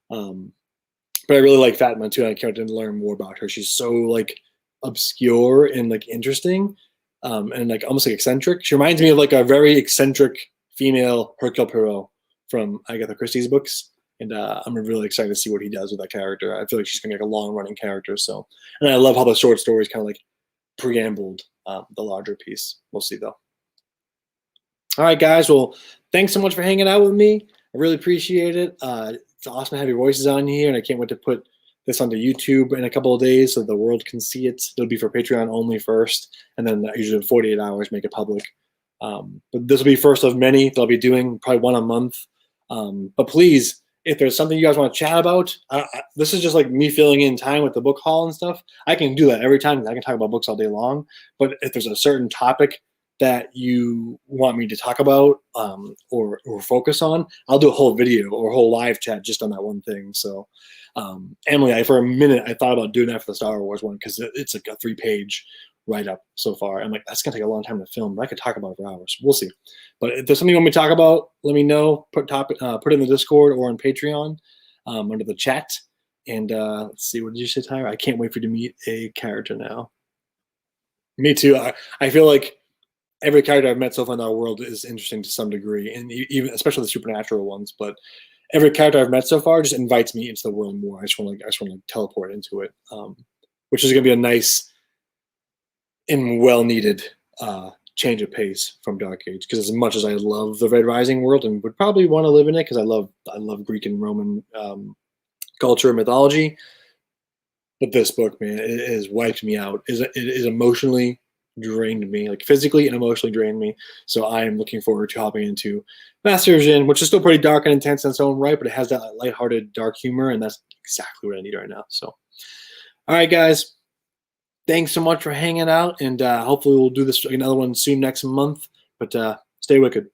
But I really like Fatma too. And I can't wait to learn more about her. She's so like obscure and like interesting, and like almost like eccentric. She reminds me of like a very eccentric female Hercule Poirot from Agatha Christie's books, and I'm really excited to see what he does with that character. I feel like she's gonna be like a long-running character. So, and I love how the short stories kind of like preambled the larger piece. We'll see though. All right, guys. Well, thanks so much for hanging out with me. I really appreciate it. It's awesome to have your voices on here, and I can't wait to put this onto YouTube in a couple of days so the world can see it. It'll be for Patreon only first, and then usually in 48 hours make it public. But this will be first of many that I'll be doing, probably one a month. But please, if there's something you guys want to chat about, this is just like me filling in time with the book haul and stuff. I can do that every time. I can talk about books all day long. But if there's a certain topic that you want me to talk about or focus on, I'll do a whole video or a whole live chat just on that one thing. So, Emily, for a minute, I thought about doing that for the Star Wars one because it's like a 3-page write-up so far. I'm like, that's going to take a long time to film, but I could talk about it for hours. We'll see. But if there's something you want me to talk about, let me know. Put it in the Discord or on Patreon under the chat. And let's see, what did you say, Tyra? I can't wait for you to meet a character now. Me too. I feel like every character I've met so far in our world is interesting to some degree, and even especially the supernatural ones. But every character I've met so far just invites me into the world more. I just want to teleport into it, which is going to be a nice and well-needed change of pace from Dark Age. Because as much as I love the Red Rising world and would probably want to live in it, because I love Greek and Roman culture and mythology, but this book, man, it has wiped me out. It is emotionally drained me, like physically and emotionally drained me. So I am looking forward to hopping into Masters In, which is still pretty dark and intense in its own right, but it has that lighthearted, dark humor, and that's exactly what I need right now. So, all right, guys, thanks so much for hanging out, and hopefully we'll do this another one soon next month. But stay wicked.